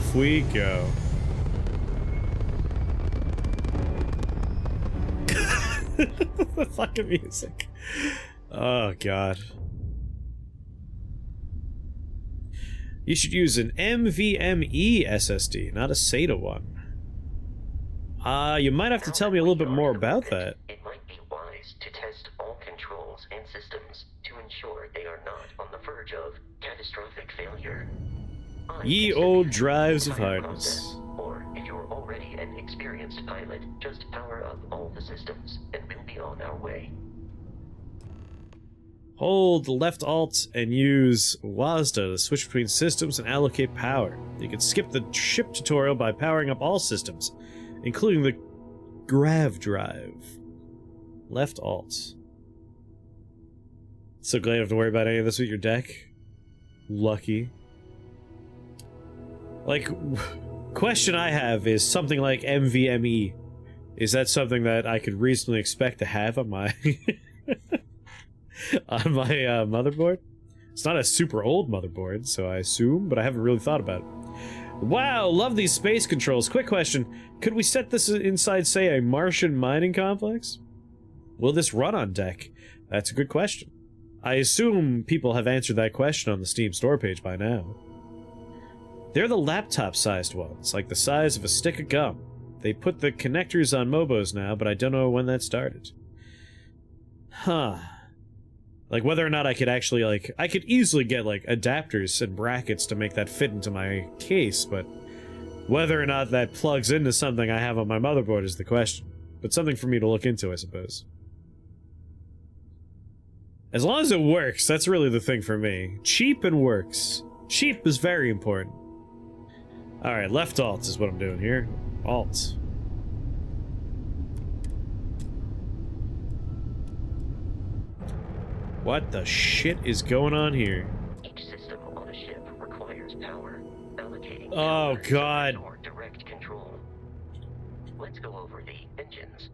Off we go. The fucking music. Oh god. You should use an NVMe SSD, not a SATA one. You might have to tell me a little bit more about that. It might be wise to test all controls and systems to ensure they are not on the verge of catastrophic failure. Ye old drives of hardness. Or if you're already an experienced pilot, just power up all the systems and we'll be on our way. Hold left alt and use WASD to switch between systems and allocate power. You can skip the ship tutorial by powering up all systems, including the grav drive. Left alt. So glad you don't have to worry about any of this with your deck. Lucky. Like, question I have is something like NVMe. Is that something that I could reasonably expect to have on my on my motherboard? It's not a super old motherboard, so I assume, but I haven't really thought about it. Wow, love these space controls. Quick question, could we set this inside, say, a Martian mining complex? Will this run on deck? That's a good question. I assume people have answered that question on the Steam store page by now. They're the laptop-sized ones, like the size of a stick of gum. They put the connectors on Mobos now, but I don't know when that started. Huh. Like, whether or not I could actually, like... I could easily get, like, adapters and brackets to make that fit into my case, but... whether or not that plugs into something I have on my motherboard is the question. But something for me to look into, I suppose. As long as it works, that's really the thing for me. Cheap and works. Cheap is very important. Alright, left alt is what I'm doing here. Alt. What the shit is going on here? Each system on a ship requires power. Allocating oh god. Or direct control. Let's go over the engines.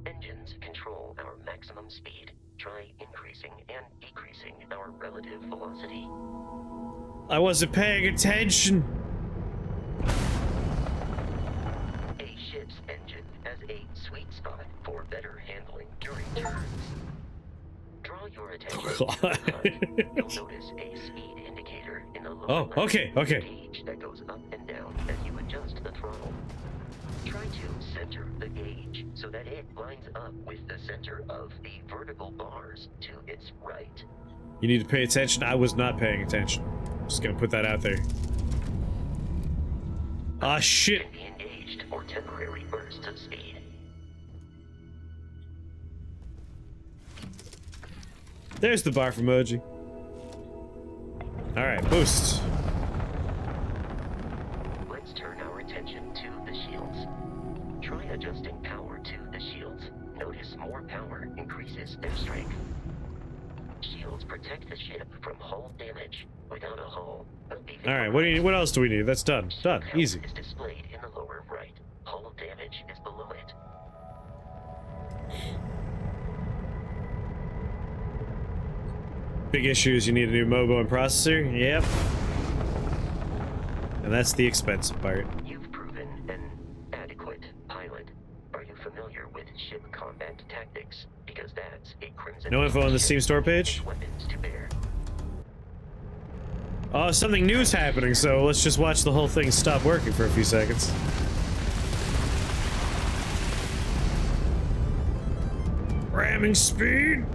Engines control our maximum speed. Try increasing and decreasing our relative velocity. I wasn't paying attention. A ship's engine has a sweet spot for better handling during turns. Draw your attention to the HUD. You'll notice a speed indicator in the lower left gauge that goes up and down as you adjust the throttle. Try to center the gauge so that it lines up with the center of the vertical bars to its right. You need to pay attention. I was not paying attention. Just gonna put that out there. Ah, shit. Can be engaged for temporary bursts of speed. There's the barf emoji. Alright, boost. Let's turn our attention to the shields. Try adjusting power to the shields. Notice more power increases their strength. Shields protect the ship from hull damage. Without a hull, alright, what else do we need? That's done. Done. Easy. Is displayed in the lower right. Hull damage is below it. Big issue is you need a new Mobo and processor. Yep. And that's the expensive part. You've proven an adequate pilot. Are you familiar with ship combat tactics? Because that's a Crimson. No info on the Steam store page? Weapons to bear. Oh, something new's happening, so let's just watch the whole thing stop working for a few seconds. Ramming speed!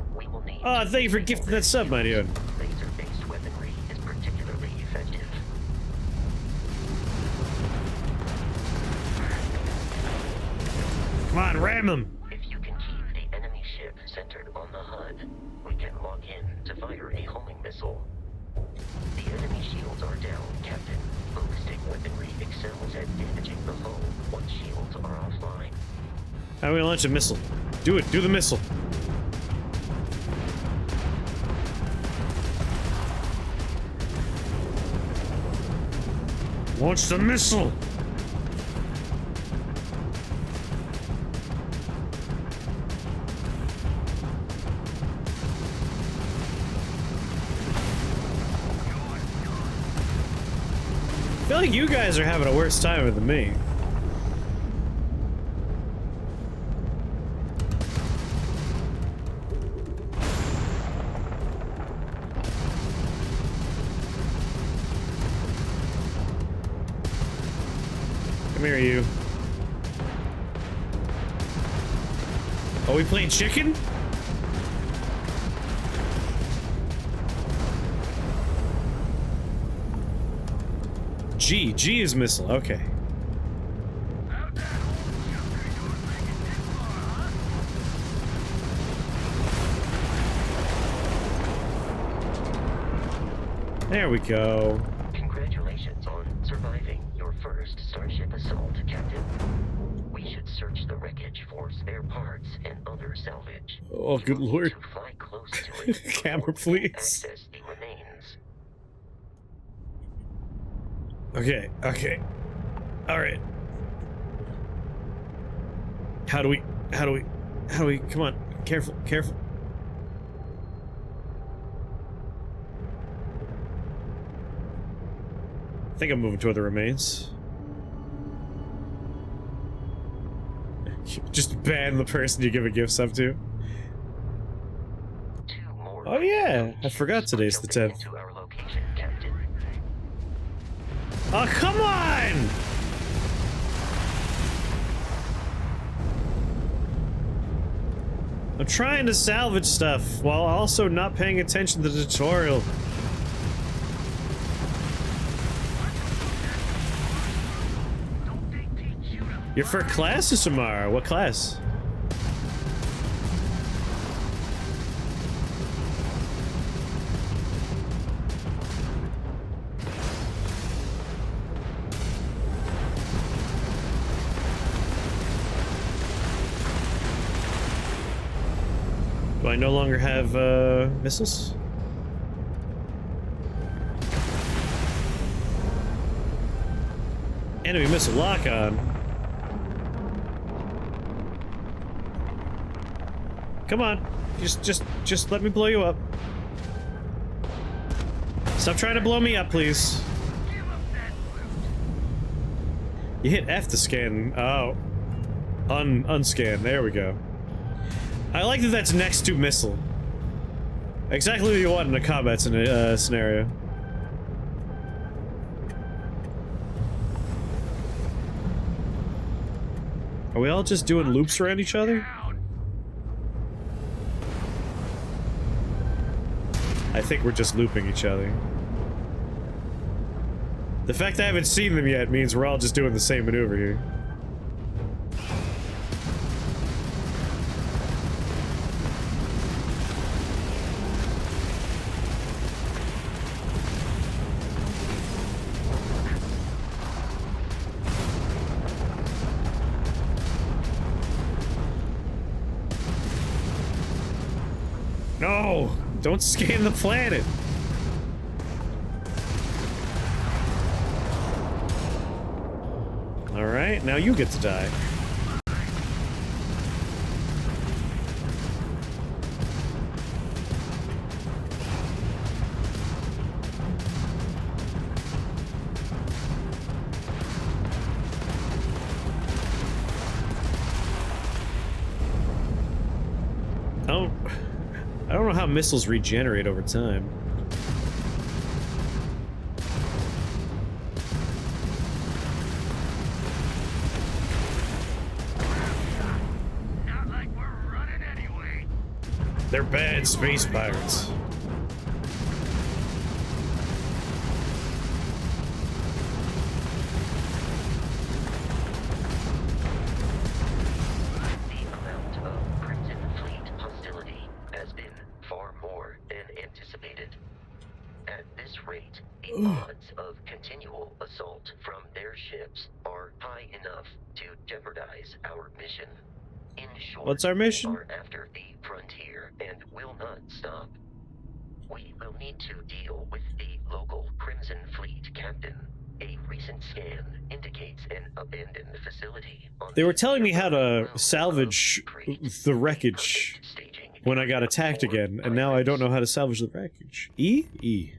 Oh, thank you for gifting that sub, my dude. Laser-based weaponry is particularly effective. Come on, ram him! If you can keep the enemy ship centered on the HUD, we can lock in to fire a homing missile. The enemy shields are down, Captain. Ballistic weaponry excels at damaging the hull once shields are offline. How are we gonna launch a missile? Do it, do the missile. Launch the missile! feel like you guys are having a worse time than me. Come here, you. Are we playing chicken? G is missile, okay. There we go. Congratulations on surviving your first Starship assault, Captain. We should search the wreckage for spare parts and other salvage. Oh, good lord. To fly close to it Camera, please. access the remains. Okay, okay. Alright. How do we, come on, careful, careful. I think I'm moving toward the remains. Just ban the person you give a gift sub to. Oh yeah, I forgot today's the 10th. Oh, come on! I'm trying to salvage stuff while also not paying attention to the tutorial. You're for classes tomorrow. What class? Do I no longer have, missiles? Enemy missile lock on. Come on. Just let me blow you up. Stop trying to blow me up, please. You hit F to scan. Oh. Unscan. There we go. I like that that's next to missile. Exactly what you want in a combat scenario. Are we all just doing loops around each other? I think we're just looping each other. The fact I haven't seen them yet means we're all just doing the same maneuver here. No! Don't scan the planet! Alright, now you get to die. I don't know how missiles regenerate over time. Not like we're running anyway. They're bad space pirates. Odds of continual assault from their ships are high enough to jeopardize our mission. In short, what's our mission? we are after the frontier and will not stop. We will need to deal with the local Crimson Fleet captain. A recent scan indicates an abandoned facility. They were telling me how to salvage the wreckage when I got attacked again, and now I don't know how to salvage the wreckage. E? E.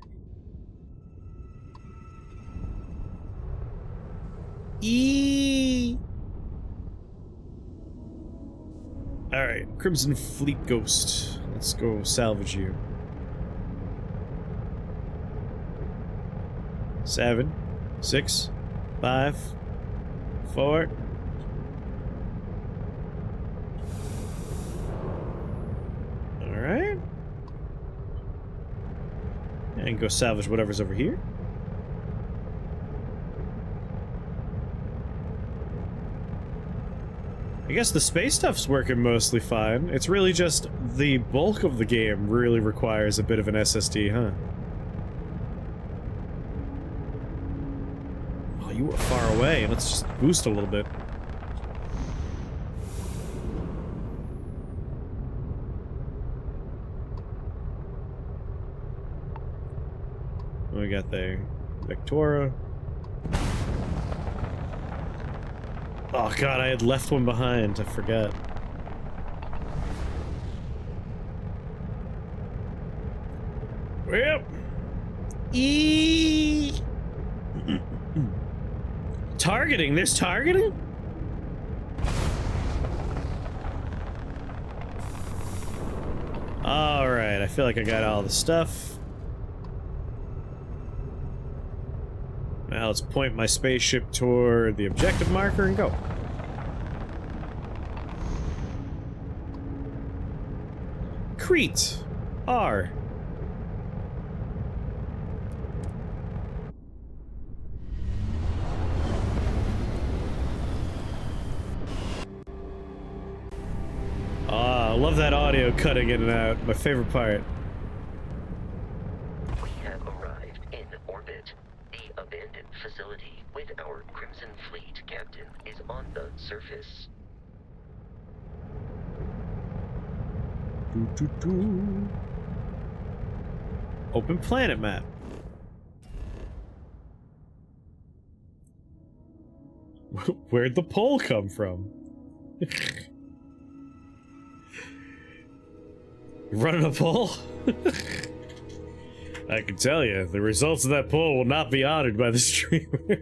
Alright, Crimson Fleet Ghost. Let's go salvage you. 7, 6, 5, 4. Alright. And go salvage whatever's over here. I guess the space stuff's working mostly fine. It's really just the bulk of the game really requires a bit of an SSD, huh? Oh, you were far away. Let's just boost a little bit. What we got there? Victoria. Oh god, I had left one behind. I forgot. Yep. Targeting? There's targeting? Alright, I feel like I got all the stuff. Now let's point my spaceship toward the objective marker and go. Crete. R. Ah, I love that audio cutting in and out. My favorite part. We have arrived in orbit. The abandoned facility with our Crimson Fleet captain is on the surface. Open planet map. Where'd the pole come from? Running a pole? I can tell you, the results of that poll will not be honored by the streamer.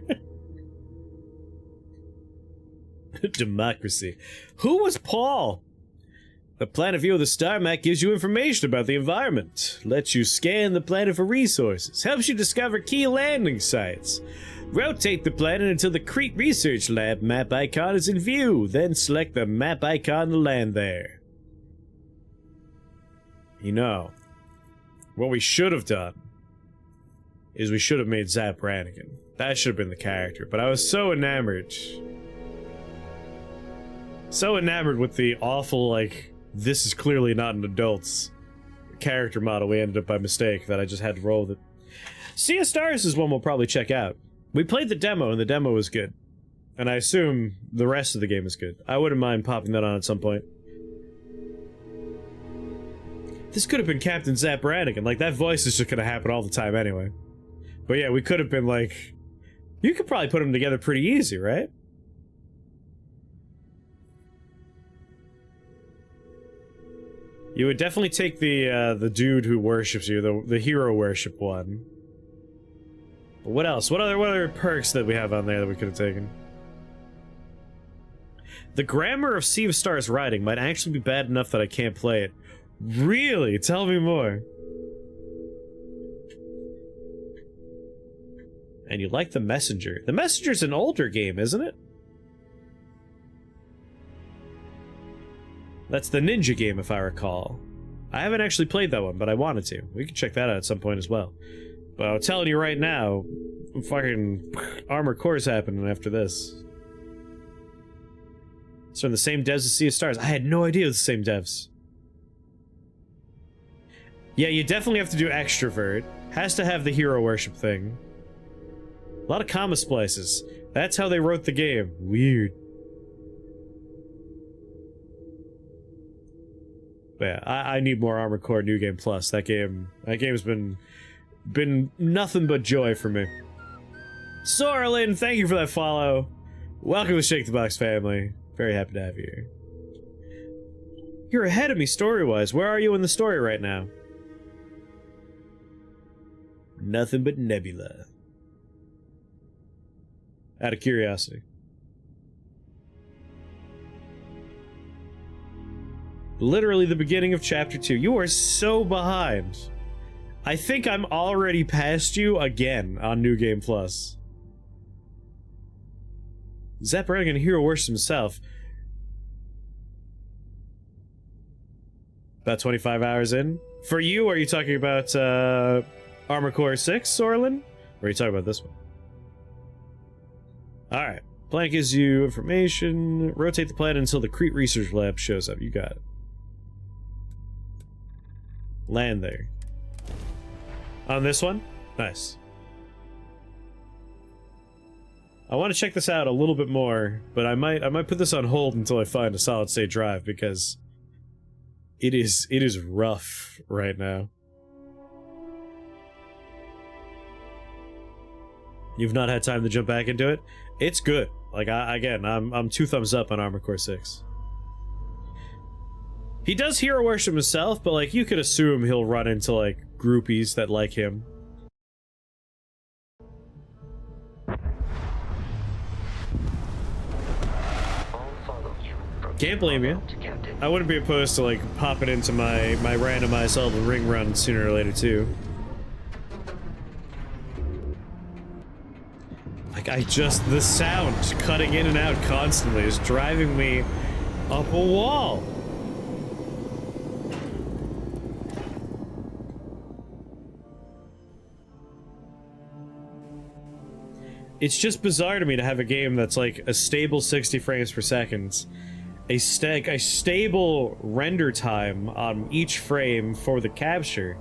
Democracy. Who was Paul? The planet view of the star map gives you information about the environment, lets you scan the planet for resources, helps you discover key landing sites. Rotate the planet until the Crete Research Lab map icon is in view, then select the map icon to land there. You know, what we should have done is we should have made Zap Brannigan. That should have been the character, but I was so enamored. So enamored with the awful, like, this is clearly not an adult's character model we ended up by mistake that I just had to roll with it. Sea of Stars is one we'll probably check out. We played the demo, and the demo was good. And I assume the rest of the game is good. I wouldn't mind popping that on at some point. This could have been Captain Zap Brannigan. Like, that voice is just gonna happen all the time anyway. But yeah, we could have been like... You could probably put them together pretty easy, right? You would definitely take the dude who worships you, the hero worship one. But what else? What other perks that we have on there that we could have taken? The grammar of Sea of Stars writing might actually be bad enough that I can't play it. Really? Tell me more. And you like The Messenger. The Messenger's an older game, isn't it? That's the ninja game, if I recall. I haven't actually played that one, but I wanted to. We can check that out at some point as well. But I'm telling you right now, fucking Armored Core's happening after this. It's from the same devs as Sea of Stars. I had no idea it was the same devs. Yeah, you definitely have to do extrovert. Has to have the hero worship thing. A lot of comma splices. That's how they wrote the game. Weird. But yeah, I need more Armored Core New Game Plus. That game's been nothing but joy for me. Sorlin, thank you for that follow. Welcome to Shake the Box family. Very happy to have you here. You're ahead of me story-wise. Where are you in the story right now? Nothing but Nebula. Out of curiosity. Literally the beginning of chapter 2. You are so behind. I think I'm already past you again on New Game Plus. Zap Brannigan hero worships himself. About 25 hours in. For you, are you talking about Armor Core 6, Orlin? Or are you talking about this one? Alright. Plan gives you information. Rotate the planet until the Crete Research Lab shows up. You got it. Land there. On this one? Nice. I want to check this out a little bit more, but I might put this on hold until I find a solid state drive because it is rough right now. You've not had time to jump back into it? It's good. Like I'm 2 thumbs up on Armor Core 6. He does hero worship himself, but like you could assume he'll run into like groupies that like him. Can't blame you. I wouldn't be opposed to like popping into my randomized Elden Ring run sooner or later too. Like the sound cutting in and out constantly is driving me up a wall. It's just bizarre to me to have a game that's like a stable 60 frames per second, a stable render time on each frame for the capture,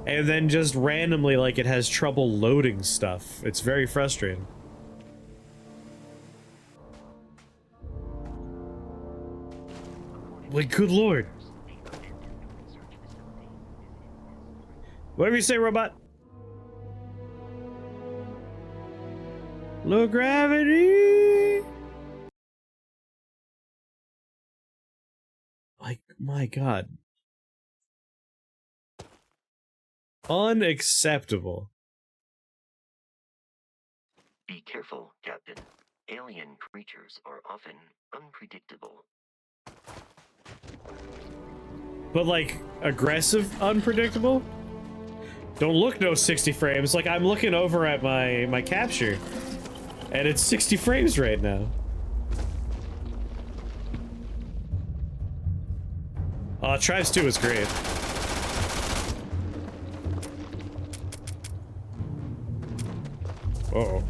and then just randomly like it has trouble loading stuff. It's very frustrating. Like, good lord. Whatever you say, robot. Low gravity. Like, my god. Unacceptable. Be careful, Captain. Alien creatures are often unpredictable. But like, aggressive unpredictable? Don't look no 60 frames. Like, I'm looking over at my capture, and it's 60 frames right now. Tribes 2 is great. Uh-oh.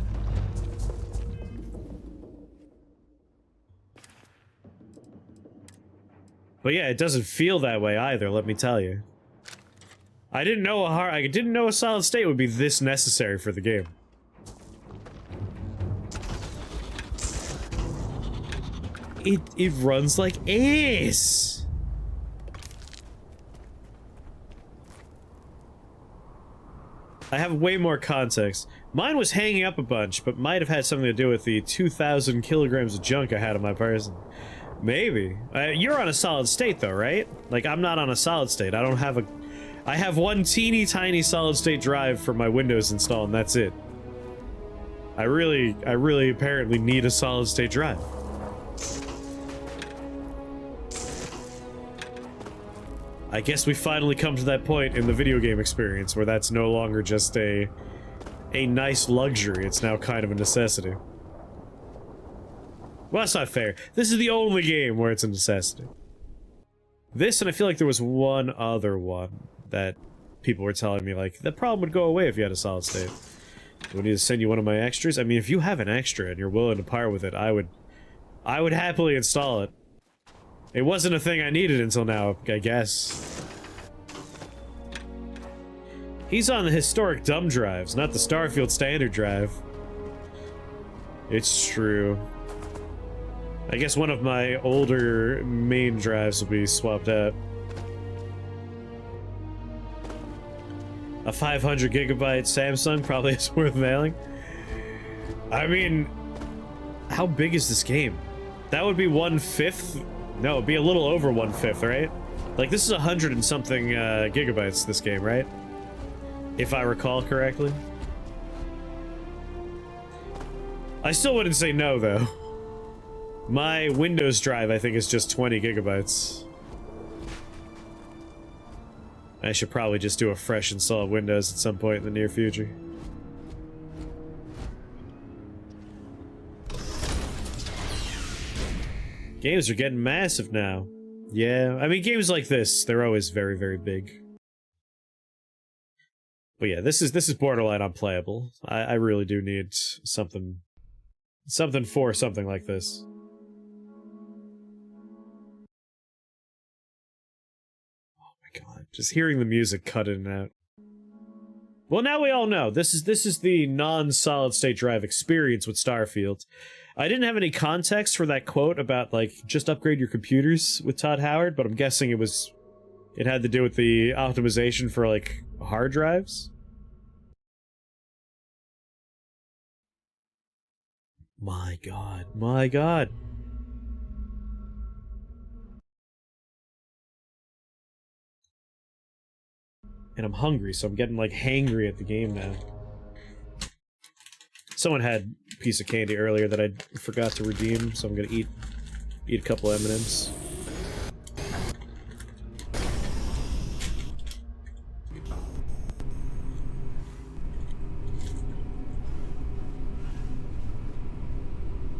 But yeah, it doesn't feel that way either, let me tell you. I didn't know a solid state would be this necessary for the game. It runs like ace. I have way more context. Mine was hanging up a bunch, but might have had something to do with the 2,000 kilograms of junk I had on my person. Maybe. You're on a solid state though, right? Like, I'm not on a solid state. I don't have a... I have one teeny tiny solid state drive for my Windows installed, and that's it. I really apparently need a solid state drive. I guess we finally come to that point in the video game experience where that's no longer just a nice luxury, it's now kind of a necessity. Well, that's not fair. This is the only game where it's a necessity. This, and I feel like there was one other one that people were telling me, like, the problem would go away if you had a solid state. Do we need to send you one of my extras? I mean, if you have an extra and you're willing to part with it, I would happily install it. It wasn't a thing I needed until now, I guess. He's on the historic dumb drives, not the Starfield standard drive. It's true. I guess one of my older main drives will be swapped out. A 500 gigabyte Samsung probably is worth mailing. I mean, how big is this game? That would be 1/5. No, it'd be a little over 1/5, right? Like, this is 100 and something gigabytes, this game, right? If I recall correctly. I still wouldn't say no, though. My Windows drive, I think, is just 20 gigabytes. I should probably just do a fresh install of Windows at some point in the near future. Games are getting massive now. Yeah, I mean, games like this, they're always very, very big. But yeah, this is borderline unplayable. I really do need something for something like this. Oh my god, just hearing the music cut in and out. Well, now we all know. This is the non-solid state drive experience with Starfield. I didn't have any context for that quote about, like, just upgrade your computers with Todd Howard, but I'm guessing it had to do with the optimization for, like, hard drives? My god, my god. And I'm hungry, so I'm getting, like, hangry at the game now. Someone had a piece of candy earlier that I forgot to redeem, so I'm gonna eat a couple M&Ms.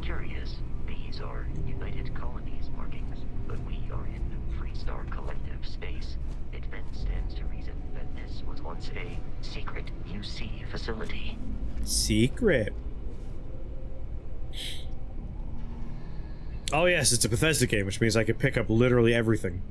Curious, these are United Colonies markings, but we are in Freestar Collective space. It then stands to reason that this was once a secret UC facility. Secret. Oh yes, it's a Bethesda game, which means I can pick up literally everything.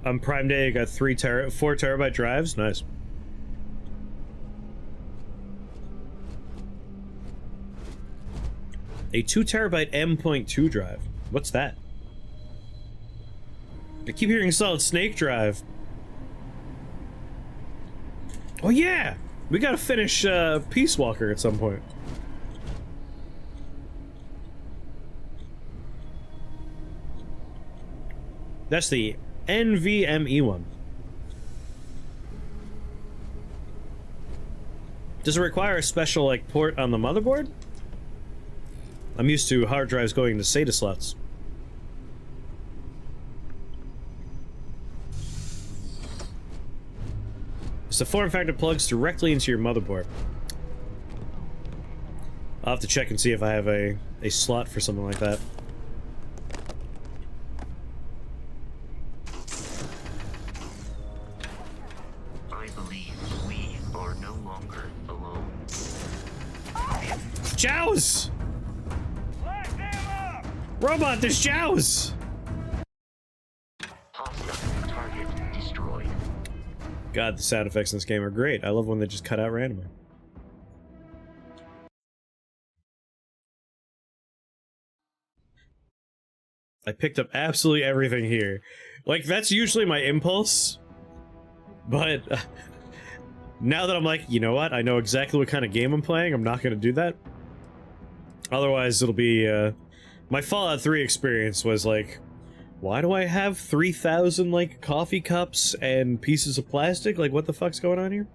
On Prime Day, I got 4 terabyte drives. Nice. A 2 terabyte M.2 drive. What's that? I keep hearing Solid Snake drive. Oh yeah! We gotta finish Peace Walker at some point. That's the NVMe one. Does it require a special, like, port on the motherboard? I'm used to hard drives going to SATA slots. So the form factor plugs directly into your motherboard. I'll have to check and see if I have a slot for something like that. I believe we are no longer alone. Jows! Robot, there's Jows! Hostile target destroyed. God, the sound effects in this game are great. I love when they just cut out randomly. I picked up absolutely everything here. Like, that's usually my impulse. But now that I'm like, you know what? I know exactly what kind of game I'm playing. I'm not going to do that. Otherwise, it'll be, my Fallout 3 experience was like, why do I have 3,000, like, coffee cups and pieces of plastic? Like, what the fuck's going on here?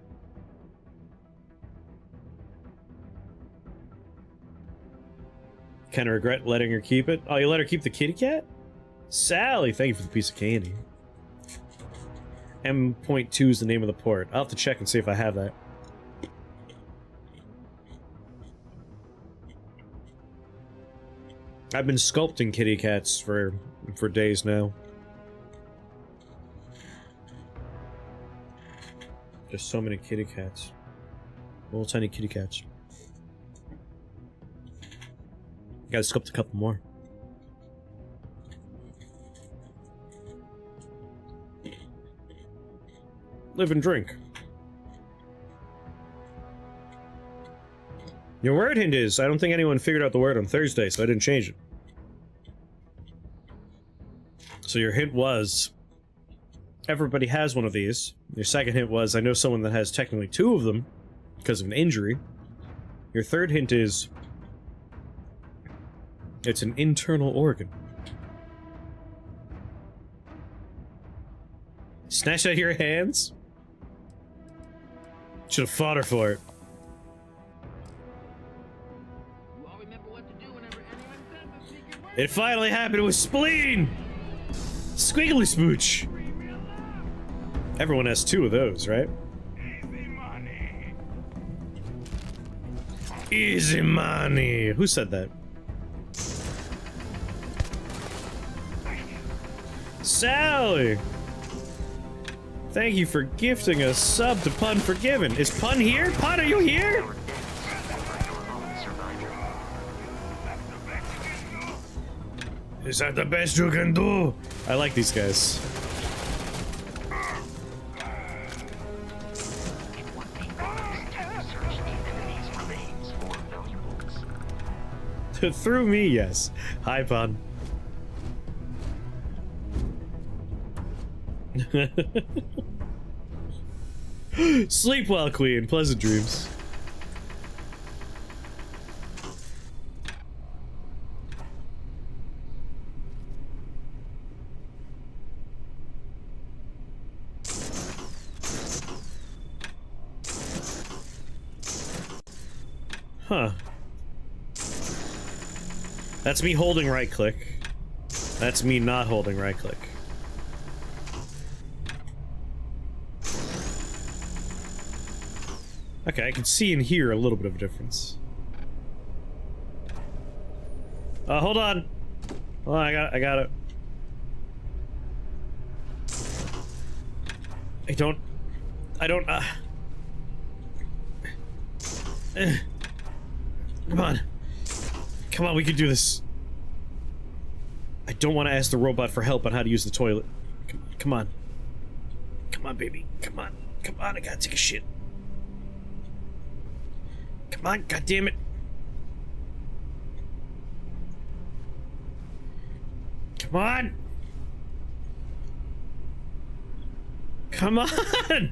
Kinda regret letting her keep it. Oh, you let her keep the kitty cat? Sally, thank you for the piece of candy. M.2 is the name of the port. I'll have to check and see if I have that. I've been sculpting kitty cats for days now. There's so many kitty cats. Little tiny kitty cats. Gotta sculpt a couple more. Live and drink. Your word hint is, I don't think anyone figured out the word on Thursday, so I didn't change it. So your hint was, everybody has one of these. Your second hint was, I know someone that has technically 2 of them, because of an injury. Your third hint is, it's an internal organ. Snatched out of your hands? Should have fought her for it. You all remember what to do whenever anyone says a secret word? It finally happened with Spleen! Squiggly Smooch! Everyone has 2 of those, right? Easy money. Easy money! Who said that? Sally! Thank you for gifting a sub to Pun Forgiven. Is Pun here? Pun, are you here? Your deaths over your own survivor. Is that the best you can do? I like these guys. It would be wise to search the enemy's remains for valuables. Through me, yes. Hi, Pun. Sleep well, Queen. Pleasant dreams. Huh. That's me holding right click. That's me not holding right click. Okay, I can see and hear a little bit of a difference. Hold on. Oh, I got it. I don't, come on. Come on, we can do this. I don't want to ask the robot for help on how to use the toilet. Come on. Come on, baby. Come on. Come on, I gotta take a shit. Come on, goddammit. Come on. Come on.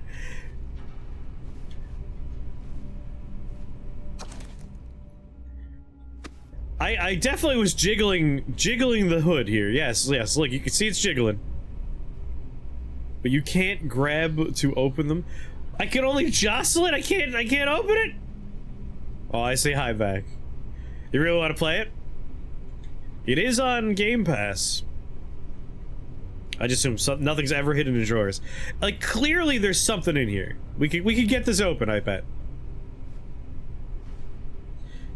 I definitely was jiggling the hood here. Yes, look, you can see it's jiggling. But you can't grab to open them. I can only jostle it. I can't open it. Oh, I say hi back. You really want to play it? It is on Game Pass. I just assume nothing's ever hidden in drawers. Like, clearly there's something in here. We could get this open, I bet.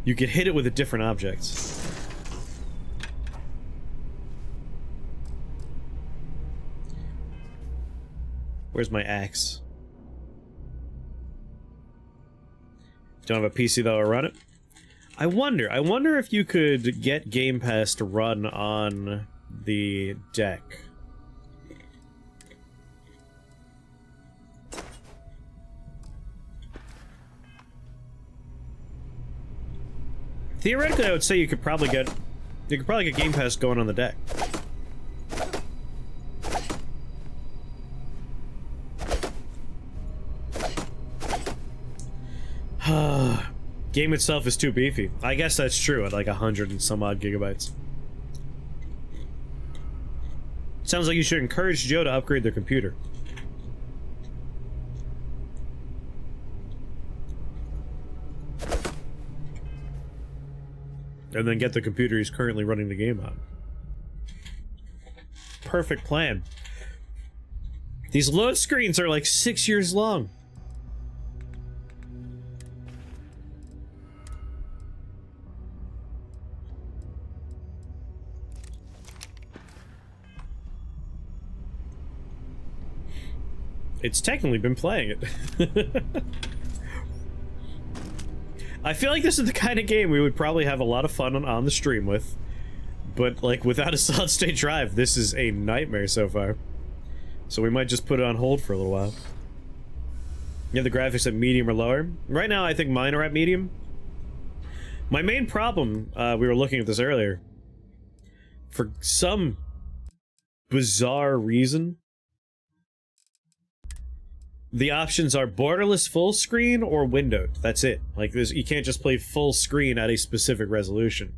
You could hit it with a different object. Where's my axe? Don't have a PC that'll run it. I wonder if you could get Game Pass to run on the deck. Theoretically, I would say you could probably get Game Pass going on the deck. Game itself is too beefy. I guess that's true at like 100 and some odd gigabytes. Sounds like you should encourage Joe to upgrade their computer. And then get the computer he's currently running the game on. Perfect plan. These load screens are like 6 years long. It's technically been playing it. I feel like this is the kind of game we would probably have a lot of fun on the stream with. But, like, without a solid-state drive, this is a nightmare so far. So we might just put it on hold for a little while. You have the graphics at medium or lower? Right now, I think mine are at medium. My main problem, we were looking at this earlier. For some bizarre reason, the options are borderless full screen or windowed. That's it. Like, you can't just play full screen at a specific resolution.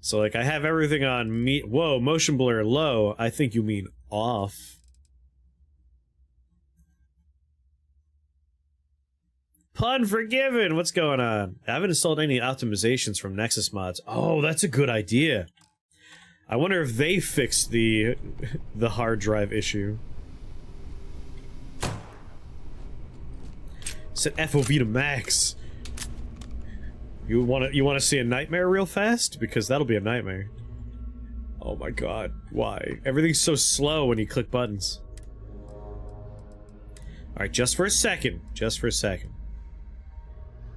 So, like, I have everything on whoa, motion blur low. I think you mean off. Pun forgiven. What's going on? I haven't installed any optimizations from Nexus mods. Oh, that's a good idea. I wonder if they fixed the hard drive issue. Set FOV to max. You want to see a nightmare real fast? Because that'll be a nightmare. Oh my god, why? Everything's so slow when you click buttons. Alright, just for a second. Just for a second.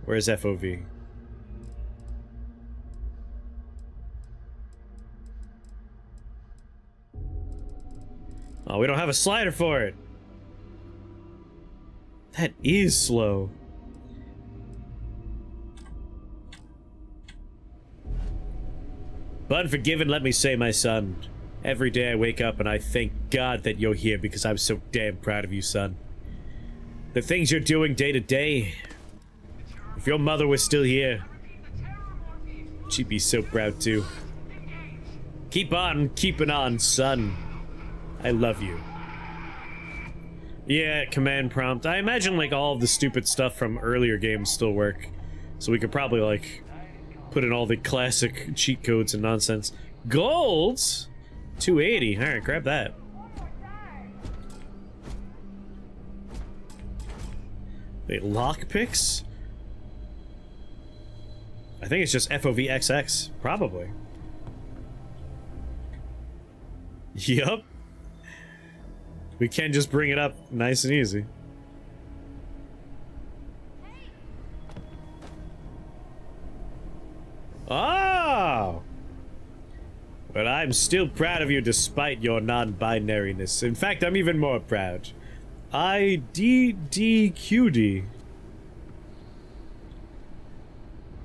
Where's FOV? Oh, we don't have a slider for it. That is slow. But forgiven, let me say, my son. Every day I wake up and I thank God that you're here because I'm so damn proud of you, son. The things you're doing day to day. If your mother was still here, she'd be so proud too. Keep on keeping on, son. I love you. Yeah, command prompt. I imagine like all of the stupid stuff from earlier games still work. So we could probably like put in all the classic cheat codes and nonsense. Golds? 280. Alright, grab that. Wait, lockpicks? I think it's just FOV XX. Probably. Yup. We can just bring it up nice and easy. Oh! But I'm still proud of you despite your non-binariness. In fact, I'm even more proud. IDDQD.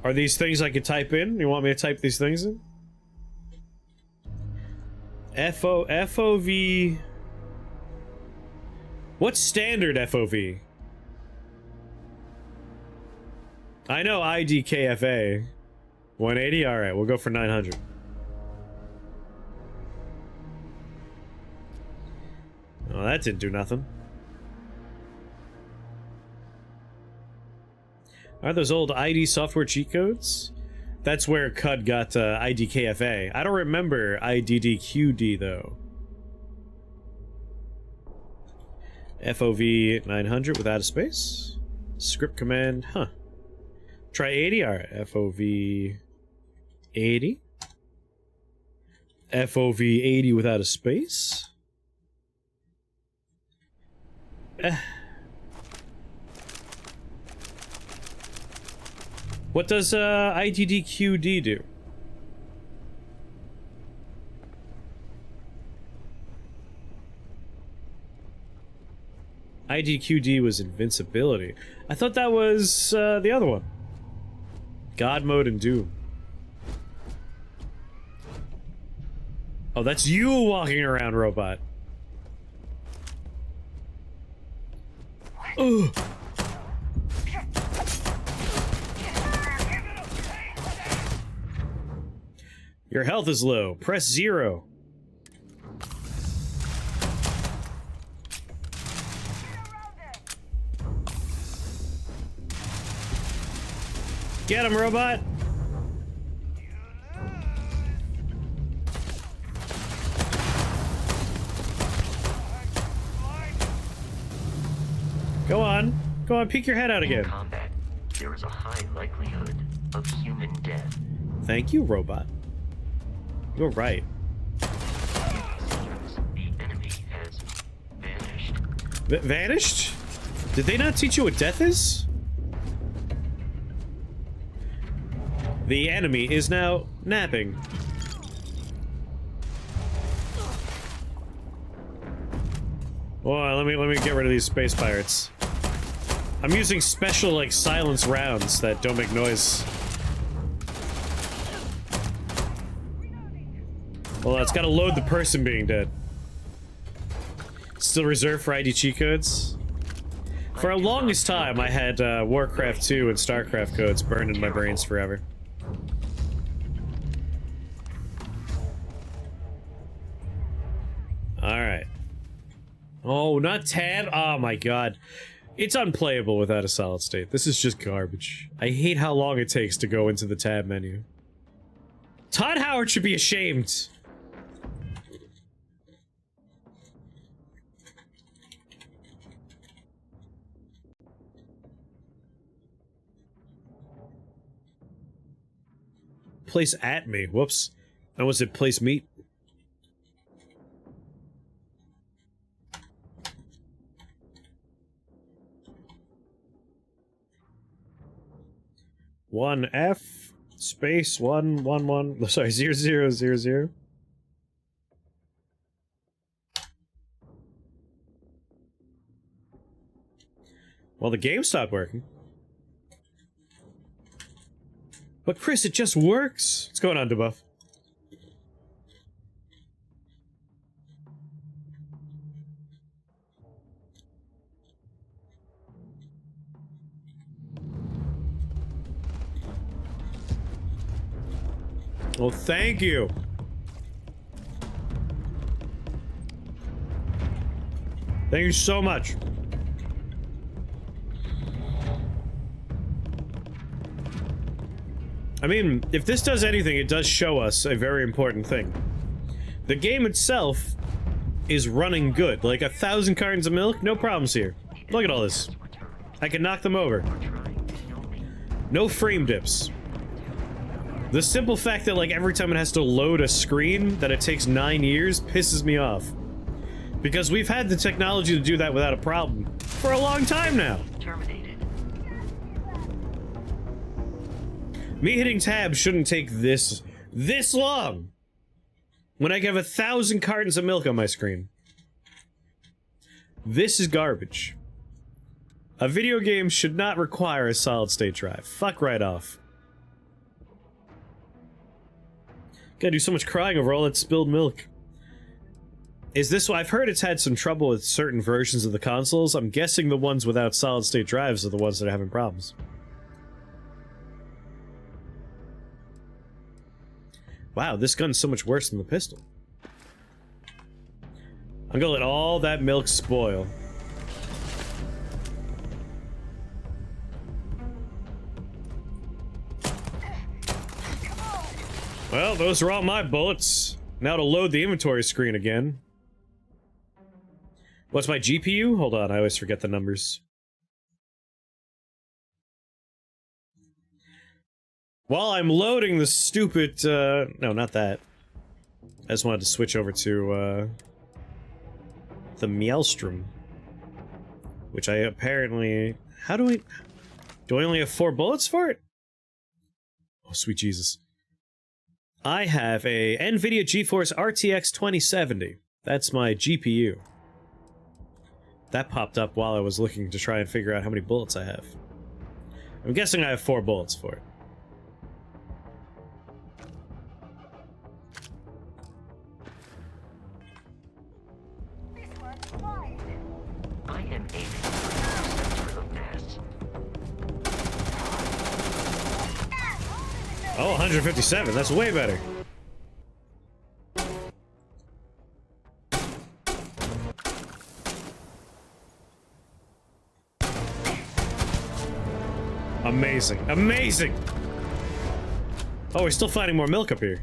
Are these things I could type in? You want me to type these things in? FOV... What's standard FOV? I know IDKFA. 180? Alright, we'll go for 900. Oh, that didn't do nothing. Are those old ID software cheat codes? That's where CUD got IDKFA. I don't remember IDDQD though. FOV 900 without a space. Script command, huh. Try 80, alright. FOV 80. FOV 80 without a space. What does IDDQD do? IDQD was invincibility. I thought that was the other one. God mode and Doom. Oh, that's you walking around, robot. Ugh. Your health is low. Press 0. Get him, robot! Go on. Go on, peek your head out again. In combat, there is a high likelihood of human death. Thank you, robot. You're right. The enemy has vanished. Vanished? Did they not teach you what death is? The enemy is now napping. Well, let me get rid of these space pirates. I'm using special like silence rounds that don't make noise. Well, it's gotta load the person being dead. Still reserved for ID cheat codes? For a longest time, I had Warcraft 2 and Starcraft codes burned in my brains forever. Alright. Oh, not Tad? Oh my god. It's unplayable without a solid state. This is just garbage. I hate how long it takes to go into the tab menu. Todd Howard should be ashamed. Place at me. Whoops. I almost said place meat. One F space 111. Sorry, 0000. Well, the game stopped working. But Chris, it just works. What's going on, Debuff? Well, thank you. Thank you so much. I mean, if this does anything, it does show us a very important thing. The game itself is running good. Like 1,000 cartons of milk, no problems here. Look at all this. I can knock them over. No frame dips. The simple fact that, like, every time it has to load a screen, that it takes 9 years, pisses me off. Because we've had the technology to do that without a problem for a long time now. Terminated. Me hitting tab shouldn't take this long when I have 1,000 cartons of milk on my screen. This is garbage. A video game should not require a solid state drive. Fuck right off. Gotta do so much crying over all that spilled milk. Is this why? I've heard it's had some trouble with certain versions of the consoles. I'm guessing the ones without solid state drives are the ones that are having problems. Wow, this gun's so much worse than the pistol. I'm gonna let all that milk spoil. Well, those are all my bullets. Now to load the inventory screen again. What's my GPU? Hold on, I always forget the numbers. While I'm loading the stupid, no, not that. I just wanted to switch over to, the Maelstrom. Which I apparently... Do I only have 4 bullets for it? Oh, sweet Jesus. I have a NVIDIA GeForce RTX 2070. That's my GPU. That popped up while I was looking to try and figure out how many bullets I have. I'm guessing I have 4 bullets for it. I am aiming for the center of mass. Oh, 157. That's way better. Amazing. Amazing! Oh, we're still finding more milk up here.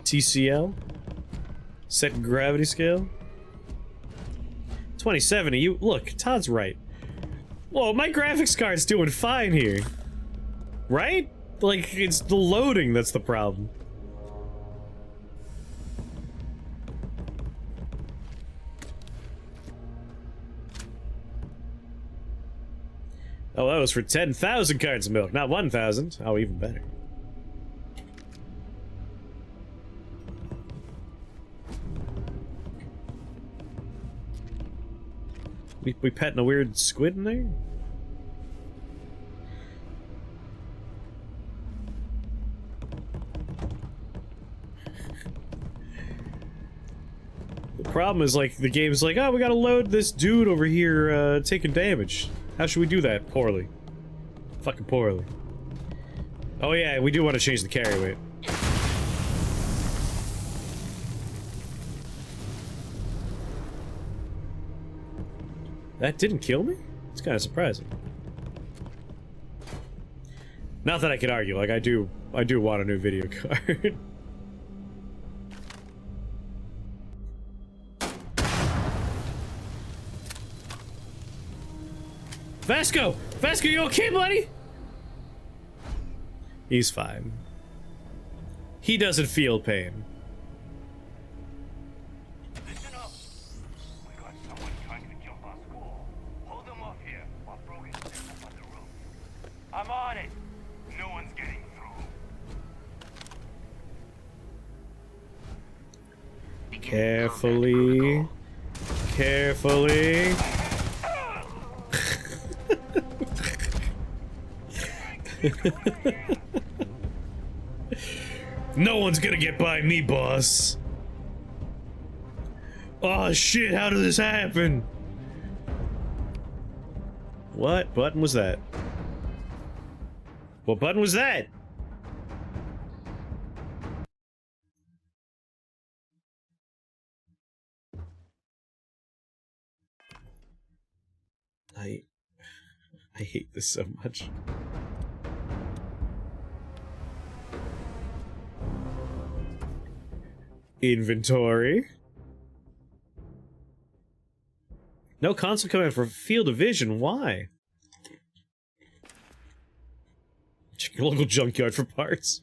TCL? Set gravity scale? 2070, you- look, Todd's right. Whoa, my graphics card's doing fine here. Right? Like, it's the loading that's the problem. Oh, that was for 10,000 cartons of milk, not 1,000. Oh, even better. We petting a weird squid in there? The problem is, like, the game's like, oh, we gotta load this dude over here, taking damage. How should we do that? Poorly. Fucking poorly. Oh yeah, we do want to change the carry weight. That didn't kill me? It's kind of surprising. Not that I could argue, like I do want a new video card. Vasco! Vasco, you okay, buddy? He's fine. He doesn't feel pain. Listen up. We got someone trying to jump our school. Hold them off here while Brogan sets up on the roof. I'm on it. No one's getting through. Carefully. Carefully. No one's gonna get by me, boss. Oh shit, how did this happen? What button was that? What button was that? I hate this so much. Inventory. No console command for field of vision. Why? Check your local junkyard for parts.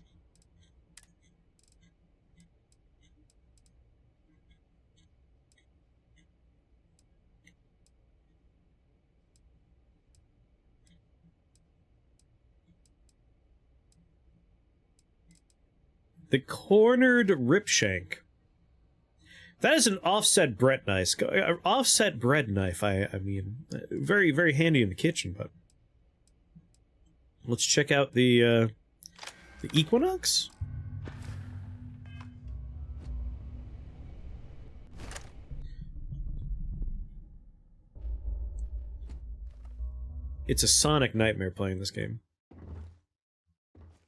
The cornered ripshank. That is an offset bread knife. Offset bread knife. I mean, very very handy in the kitchen. But let's check out the Equinox. It's a Sonic nightmare playing this game.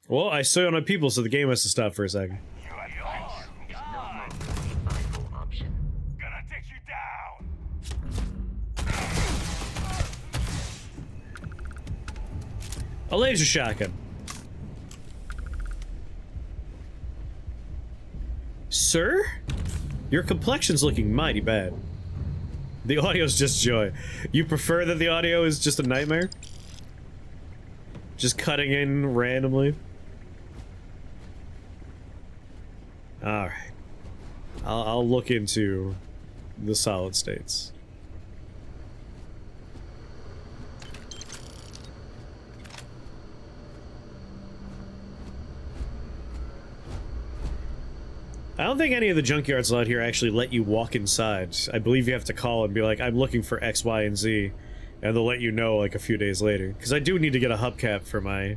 Well, I saw it on my people, so the game has to stop for a second. Is no longer a viable option. Gonna take you down. A laser shotgun. Sir? Your complexion's looking mighty bad. The audio's just joy. You prefer that the audio is just a nightmare? Just cutting in randomly? Alright. I'll look into the solid states. I don't think any of the junkyards out here actually let you walk inside. I believe you have to call and be like, I'm looking for X, Y, and Z, and they'll let you know like a few days later. Because I do need to get a hubcap for my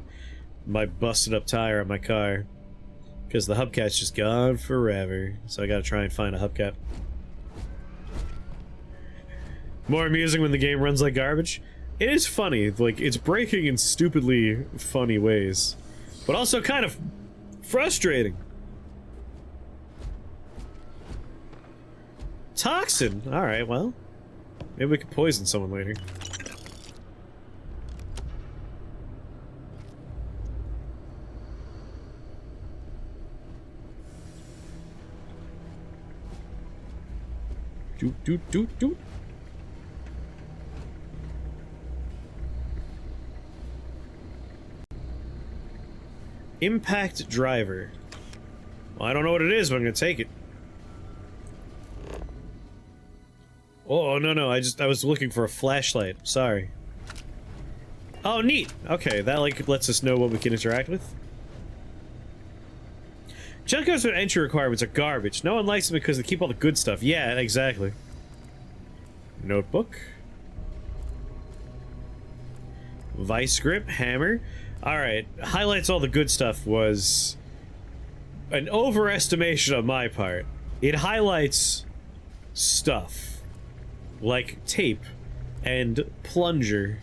busted up tire on my car. Because the hubcap's just gone forever. So I gotta try and find a hubcap. More amusing when the game runs like garbage. It is funny, like, it's breaking in stupidly funny ways. But also kind of frustrating. Toxin! Alright, well. Maybe we could poison someone later. Doot doot doot doot. Impact driver. Well, I don't know what it is, but I'm gonna take it. Oh, no, I was looking for a flashlight. Sorry. Oh, neat. Okay, that, like, lets us know what we can interact with. Junkyards with entry requirements are garbage. No one likes them because they keep all the good stuff. Yeah, exactly. Notebook. Vice grip, hammer. Alright, highlights all the good stuff was an overestimation on my part. It highlights stuff. Like tape and plunger.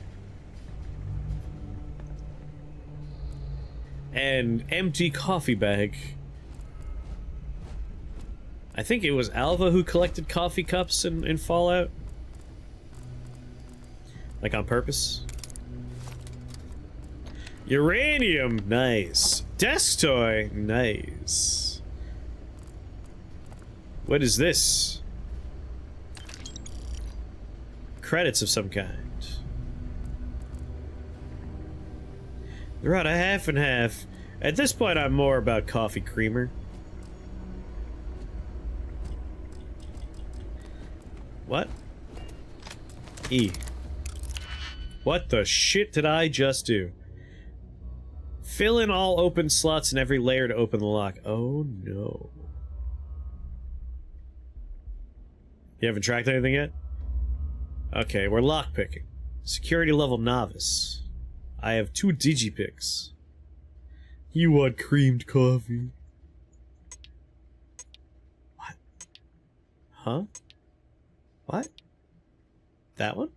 and empty coffee bag. I think it was Alva who collected coffee cups in Fallout. Like on purpose. Uranium, nice. Desk toy, nice. What is this? Credits of some kind. They're on a half and half. At this point, I'm more about coffee creamer. What? E. What the shit did I just do? Fill in all open slots in every layer to open the lock. Oh no. You haven't tracked anything yet? Okay, we're lockpicking. Security level novice. I have 2 digipicks. You want creamed coffee? What? Huh? What? That one?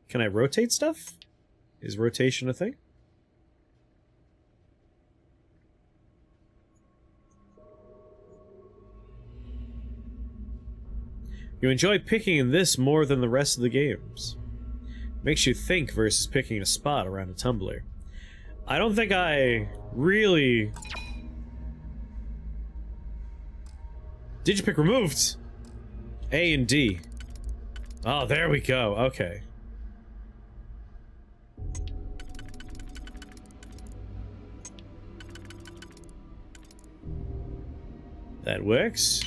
Can I rotate stuff? Is rotation a thing? You enjoy picking in this more than the rest of the games. Makes you think versus picking a spot around a tumbler. I don't think I really... Digipick removed! A and D. Oh, there we go. Okay. That works.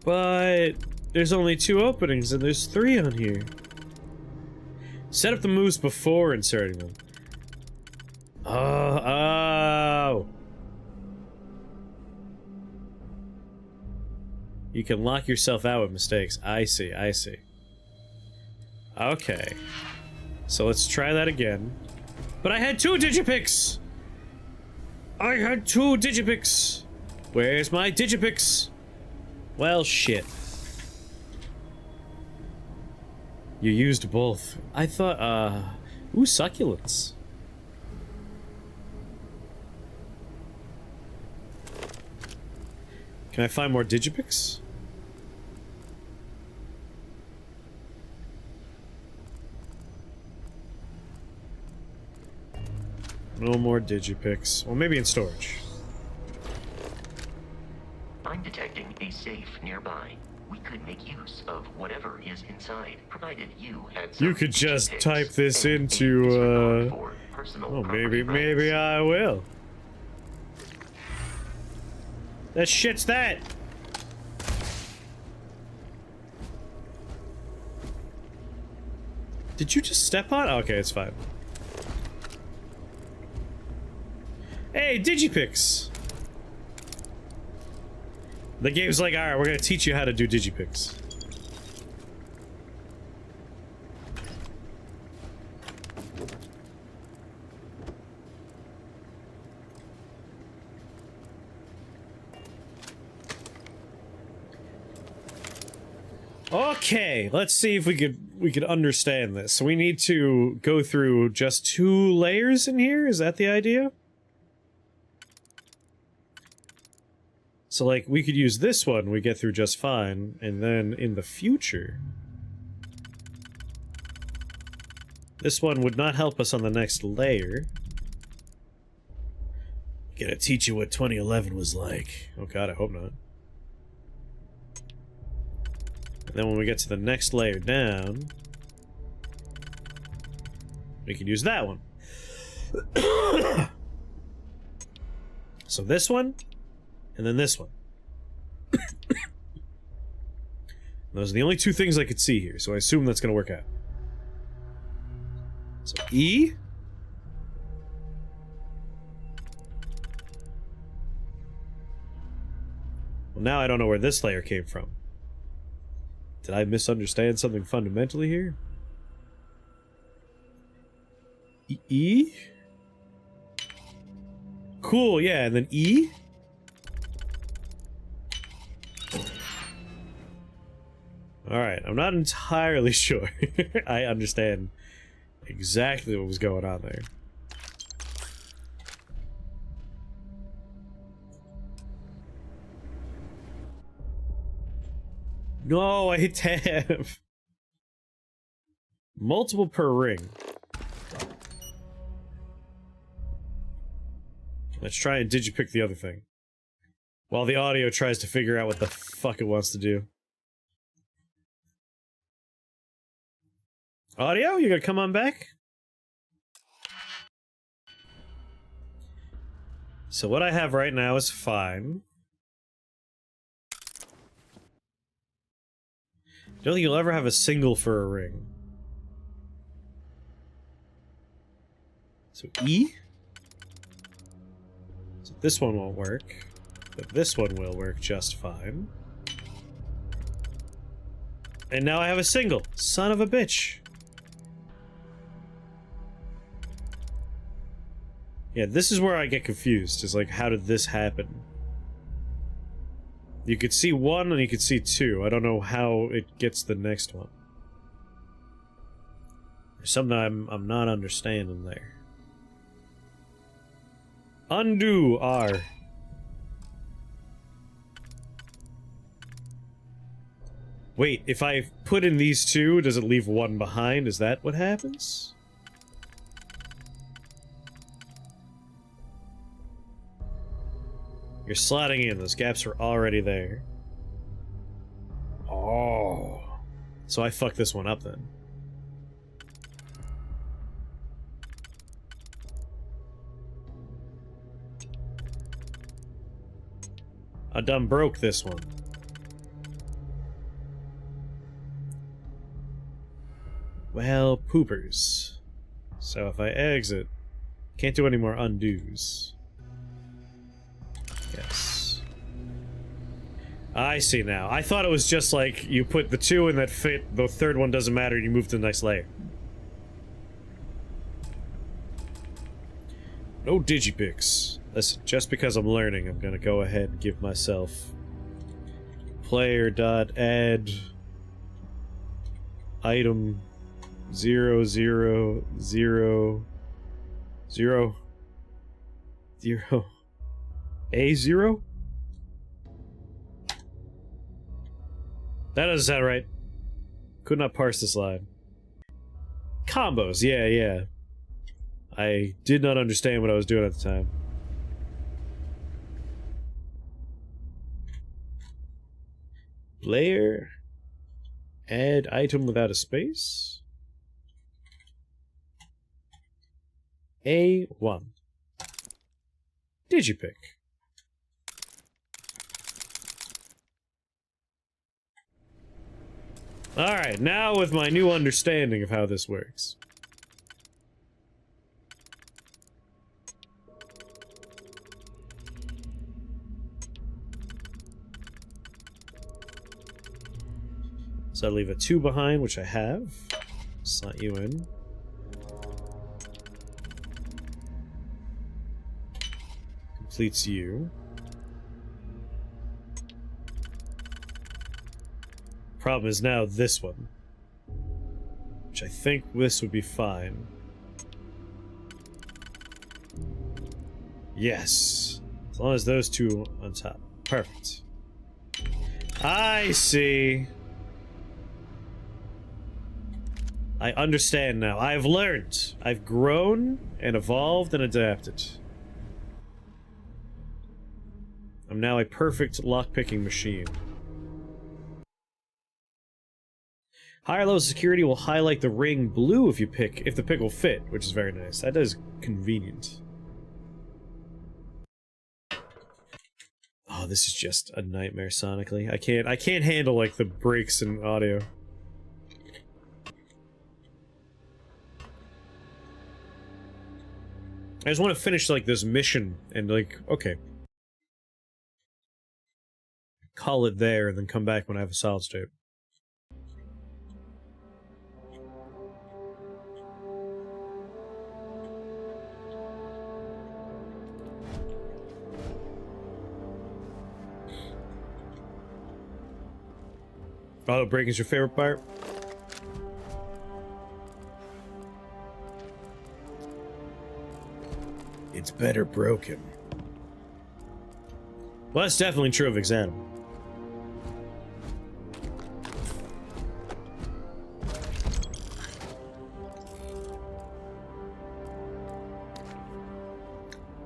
But there's only 2 openings and there's 3 on here. Set up the moves before inserting them. Oh. You can lock yourself out with mistakes. I see, I see. Okay. So let's try that again. But I had 2 digipicks! I had 2 digipicks! Where's my digipicks? Well, shit. You used both. I thought, ooh, succulents. Can I find more digipicks? No more digipicks. Well, maybe in storage. I'm detecting a safe nearby. We could make use of whatever is inside, provided you had some You could just digipicks type this and into, disregard for personal oh, property maybe rights. I will. That shit's that! Did you just step on? Okay, it's fine. Hey, digipicks! The game's like, alright, we're gonna teach you how to do digipicks. Okay, let's see if we could understand this. So we need to go through just 2 layers in here? Is that the idea? So, like, we could use this one, we get through just fine, and then in the future... This one would not help us on the next layer. Gonna teach you what 2011 was like. Oh god, I hope not. And then when we get to the next layer down... we can use that one. So this one... and then this one. Those are the only 2 things I could see here, so I assume that's gonna work out. So E, Now I don't know where this layer came from. Did I misunderstand something fundamentally here? E? Cool, yeah, and then E? Alright, I'm not entirely sure. I understand exactly what was going on there. No, I hit tab. Multiple per ring. Let's try and digipick the other thing. While the audio tries to figure out what the fuck it wants to do. Audio, you gonna come on back? So what I have right now is fine. Don't think you'll ever have a single for a ring. So E? So this one won't work, but this one will work just fine. And now I have a single. Son of a bitch. Yeah, this is where I get confused, is like, how did this happen? You could see one and you could see two. I don't know how it gets the next one. There's something I'm not understanding there. Undo R. Wait, if I put in these two, does it leave one behind? Is that what happens? You're slotting in. Those gaps are already there. Oh. So I fucked this one up then. I done broke this one. Well, poopers. So if I exit, can't do any more undos. Yes. I see now. I thought it was just like you put the two in that fit, the third one doesn't matter, you move to the next layer. No digipicks. Listen, just because I'm learning, I'm gonna go ahead and give myself player.add item 0, 0, 0, 0, 0. A0? That doesn't sound right. Could not parse this line. Combos, yeah. I did not understand what I was doing at the time. Layer. Add item without a space. A1. Digipick. Alright, now with my new understanding of how this works. So I leave a 2 behind, which I have. Slot you in. Completes you. Problem is now this one. Which I think this would be fine. Yes. As long as those two on top. Perfect. I see. I understand now. I've learned. I've grown and evolved and adapted. I'm now a perfect lockpicking machine. High or low security will highlight the ring blue if the pick will fit, which is very nice. That is convenient. Oh, this is just a nightmare sonically. I can't handle like the breaks in audio. I just want to finish like this mission and like, okay. call it there and then come back when I have a solid state. Auto braking is your favorite part? It's better broken. Well, that's definitely true of Exam.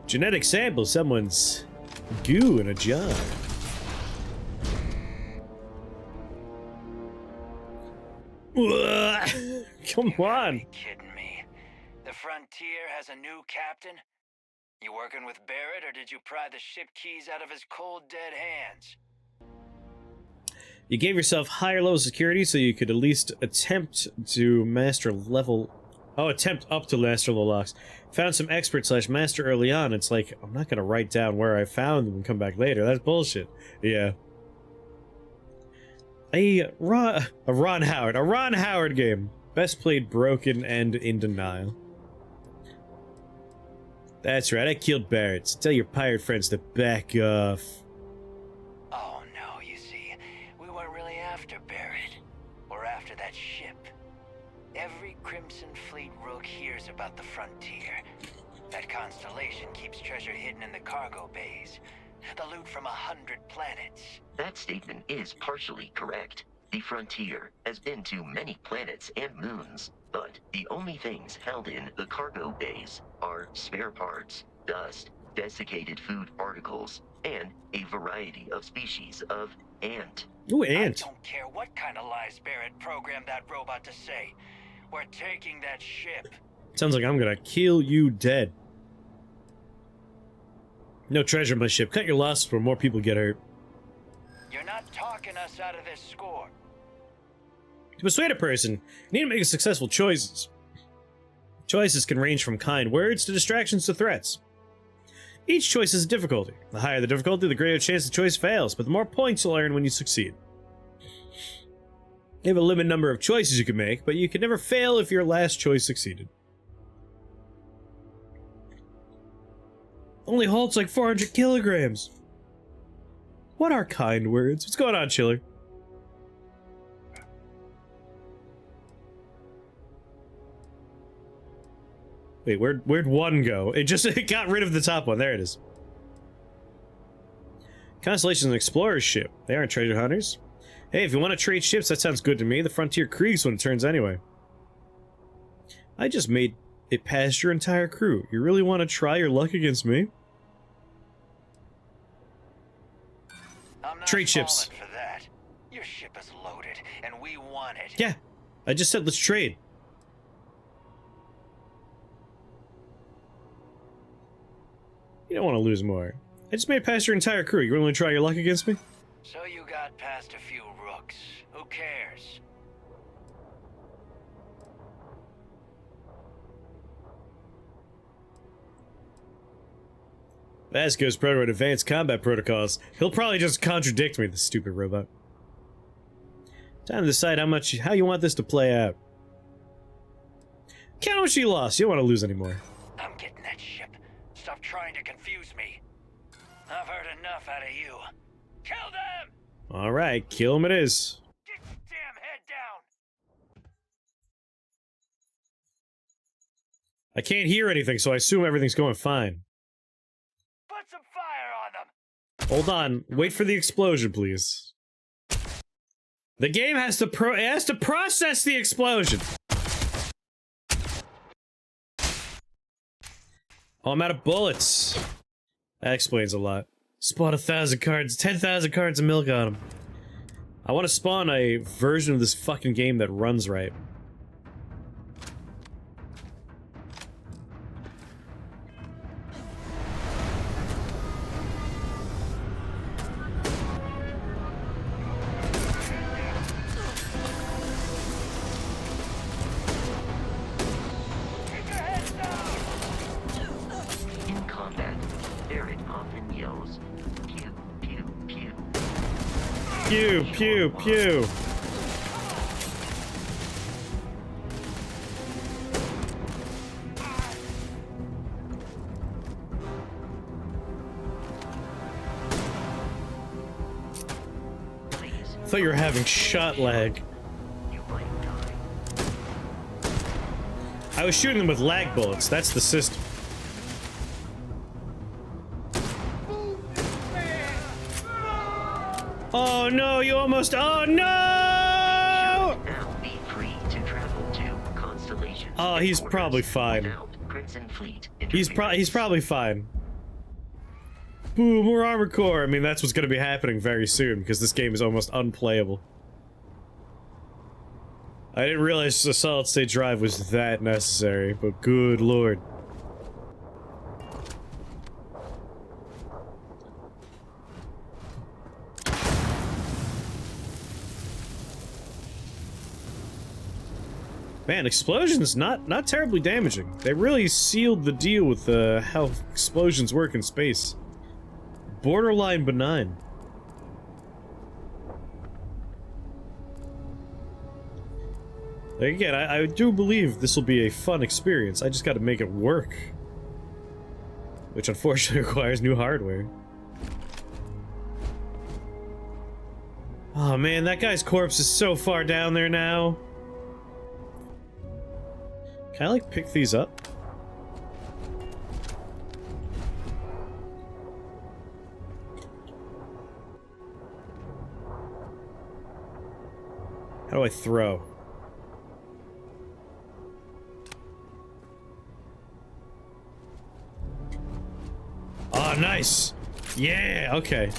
Genetic sample, someone's goo in a jar. Come on. You kidding me? The Frontier has a new captain? You working with Barrett, or did you pry the ship keys out of his cold, dead hands? You gave yourself higher level security so you could at least attempt to master level... Oh, attempt up to master level locks. Found some expert / master early on. It's like, I'm not gonna write down where I found them and come back later. That's bullshit. Yeah. A Ron Howard game. Best played broken and in denial. That's right, I killed Barrett. So tell your pirate friends to back off. Oh no, you see, we weren't really after Barrett. We're after that ship. Every Crimson Fleet rook hears about the Frontier. That constellation keeps treasure hidden in the cargo bays. The loot from 100 planets. That statement is partially correct. The Frontier has been to many planets and moons, but the only things held in the cargo bays are spare parts, dust, desiccated food particles, and a variety of species of ant. Ooh, ant. I don't care what kind of lies Barrett programmed that robot to say. We're taking that ship. Sounds like I'm gonna kill you dead. No treasure in my ship. Cut your losses before more people get hurt. You're not talking us out of this score. To persuade a person, you need to make successful choices. Choices can range from kind words to distractions to threats. Each choice is a difficulty. The higher the difficulty, the greater chance the choice fails, but the more points you'll earn when you succeed. You have a limited number of choices you can make, but you can never fail if your last choice succeeded. Only holds like 400 kilograms. What are kind words? What's going on, Chiller? Wait, where'd one go? It got rid of the top one. There it is. Constellation's an explorer's ship. They aren't treasure hunters. Hey, if you want to trade ships, that sounds good to me. The Frontier creeps when it turns anyway. I just made it past your entire crew. You really want to try your luck against me? I'm not Trade ships. falling for that. Your ship is loaded, and we want it. Yeah, I just said let's trade. You don't want to lose more. I just made it past your entire crew. You willing to try your luck against me? So you got past a few rooks. Who cares? Vasco's proto advanced combat protocols. He'll probably just contradict me, the stupid robot. Time to decide how you want this to play out. Count what she lost. You don't want to lose anymore. I'm getting that ship. Stop trying to confuse me. I've heard enough out of you. Kill them! Alright, kill him it is. Get your damn head down! I can't hear anything, so I assume everything's going fine. Put some fire on them! Hold on. Wait for the explosion, please. The game has to process the explosion. Oh, I'm out of bullets. That explains a lot. Spawn 1,000 cards, 10,000 cards of milk on them. I want to spawn a version of this fucking game that runs right. In combat, Barrett often yells, pew, pew, pew. Pew, pew, pew. I thought you were having shot lag. You might die. I was shooting them with lag bullets. That's the system. Oh no, you almost. Oh no! Now be free to travel to constellations. Oh, he's probably fine. without Crimson Fleet He's interference. probably fine. Boo, more armor core. I mean, that's what's gonna be happening very soon because this game is almost unplayable. I didn't realize the solid state drive was that necessary, but good lord. Man, explosions not terribly damaging. They really sealed the deal with how explosions work in space. Borderline benign. Like, again, I do believe this will be a fun experience. I just gotta make it work. Which unfortunately requires new hardware. Oh man, that guy's corpse is so far down there now. Can I, like, pick these up? How do I throw? Oh, nice! Yeah, okay.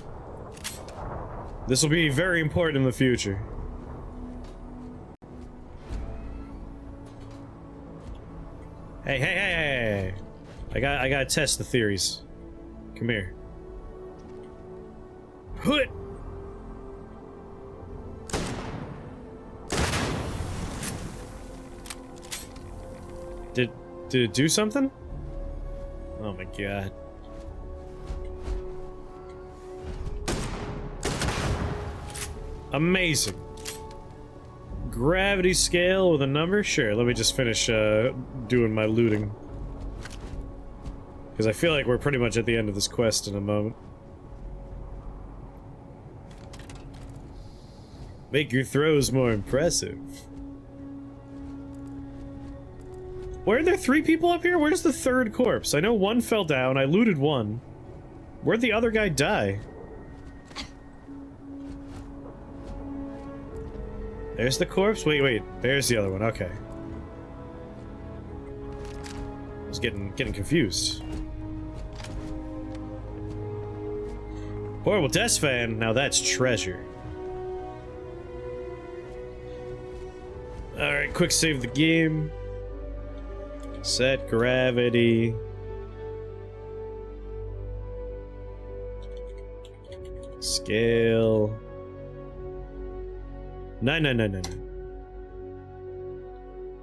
This will be very important in the future. Hey, hey, hey, hey, hey! I gotta test the theories. Come here. Hoot! Did it do something? Oh my god. Amazing. Gravity scale with a number? Sure, let me just finish doing my looting. Because I feel like we're pretty much at the end of this quest in a moment. Make your throws more impressive. Why are there 3 people up here? Where's the 3rd corpse? I know one fell down, I looted one. Where'd the other guy die? There's the corpse? Wait, there's the other one, okay. I was getting confused. Horrible Death fan, now that's treasure. Alright, quick save the game. Set gravity. Scale. No.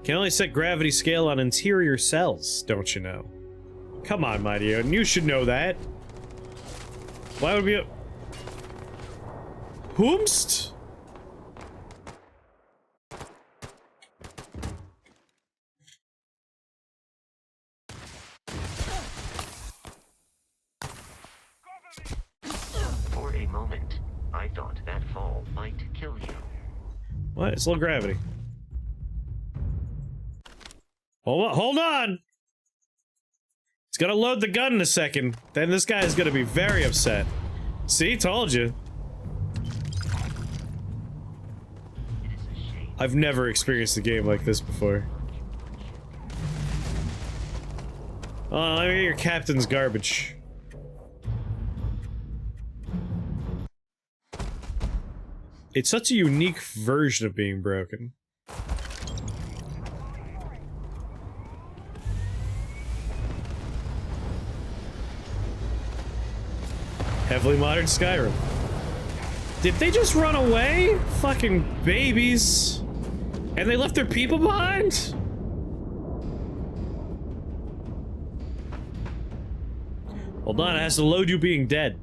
Can only set gravity scale on interior cells, don't you know? Come on, my dear, and you should know that. Why would we... Whomst? For a moment, I thought that fall might kill you. What? It's low gravity. Hold on! It's gonna load the gun in a second. Then this guy is gonna be very upset. See? Told you. I've never experienced a game like this before. Oh, let me get your captain's garbage. It's such a unique version of being broken. Heavily modern Skyrim. Did they just run away? Fucking babies. And they left their people behind? Hold on, it has to load you being dead.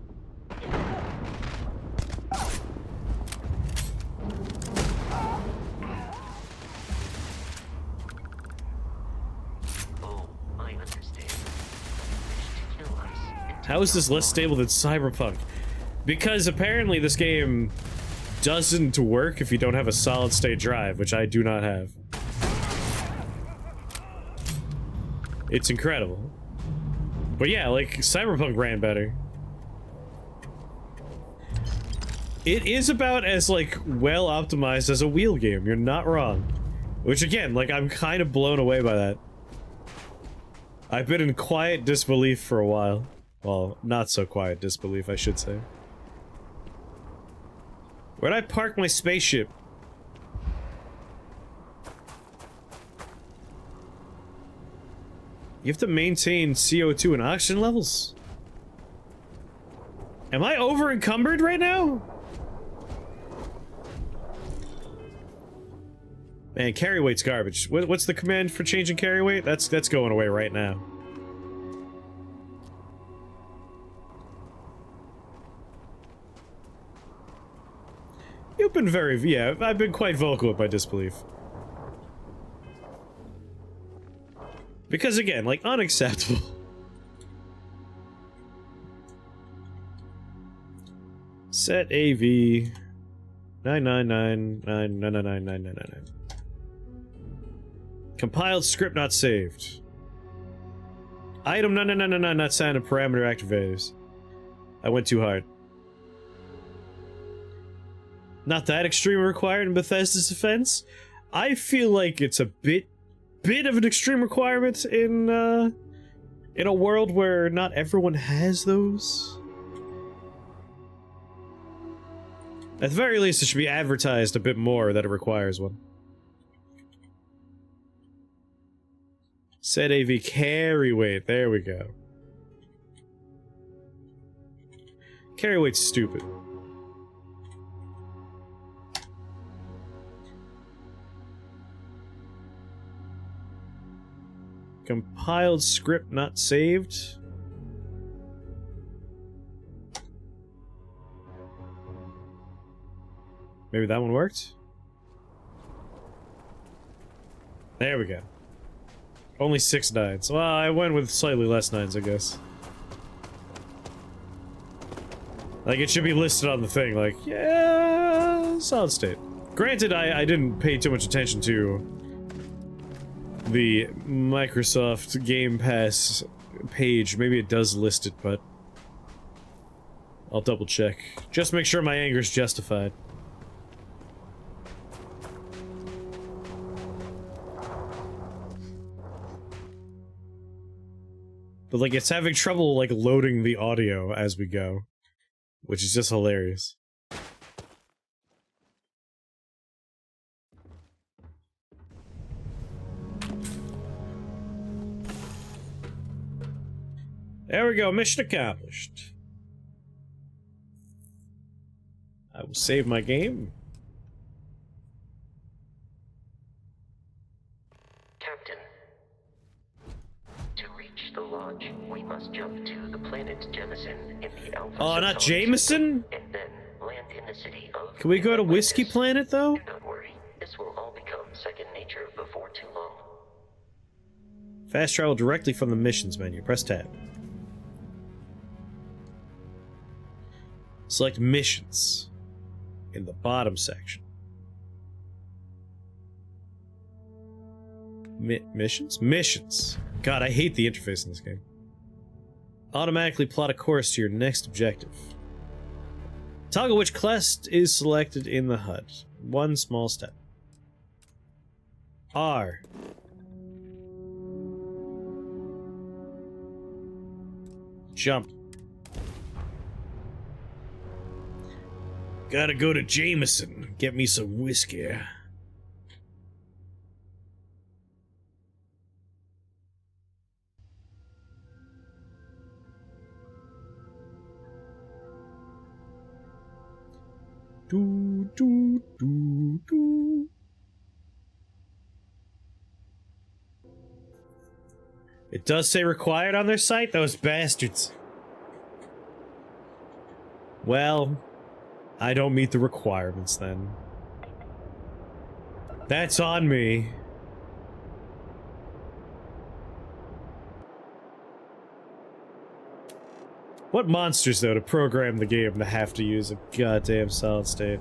How is this less stable than Cyberpunk? Because apparently this game doesn't work if you don't have a solid state drive, which I do not have. It's incredible. But yeah, like, Cyberpunk ran better. It is about as, like, well optimized as a wheel game, you're not wrong. Which again, like, I'm kind of blown away by that. I've been in quiet disbelief for a while. Well, not so quiet disbelief, I should say. Where'd I park my spaceship? You have to maintain CO2 and oxygen levels? Am I over encumbered right now? Man, carry weight's garbage. What's the command for changing carry weight? That's going away right now. You've been very, yeah, I've been quite vocal with my disbelief. Because again, like, unacceptable. Set AV 99999999999. Compiled script not saved. Item 9999 not signed and parameter activators. I went too hard. Not that extreme required in Bethesda's defense. I feel like it's a bit of an extreme requirement in a world where not everyone has those. At the very least, it should be advertised a bit more that it requires one. Set AV carry weight. There we go. Carry weight's stupid. Compiled script not saved. Maybe that one worked? There we go. Only 6 nines. Well, I went with slightly less nines, I guess. Like, it should be listed on the thing, like, yeah, solid state. Granted, I didn't pay too much attention to the Microsoft Game Pass page. Maybe it does list it, but I'll double check. Just make sure my anger's justified. But, like, it's having trouble, like, loading the audio as we go, which is just hilarious. There we go, mission accomplished. I will save my game. Captain, to reach the lodge, we must jump to the planet Jemison in the Alpha. Oh, not Centauri Jameson? and then land in the city of. Can we go to Whiskey Planet, though? Do not worry, this will all become second nature before too long. Fast travel directly from the missions menu. Press tab. Select missions in the bottom section. Missions? Missions. God, I hate the interface in this game. Automatically plot a course to your next objective. Toggle which quest is selected in the HUD. One small step. R. Jump. Gotta go to Jameson. Get me some whiskey. Do, do, do, do. It does say required on their site? Those bastards. Well, I don't meet the requirements then. That's on me. What monsters, though, to program the game to have to use a goddamn solid state.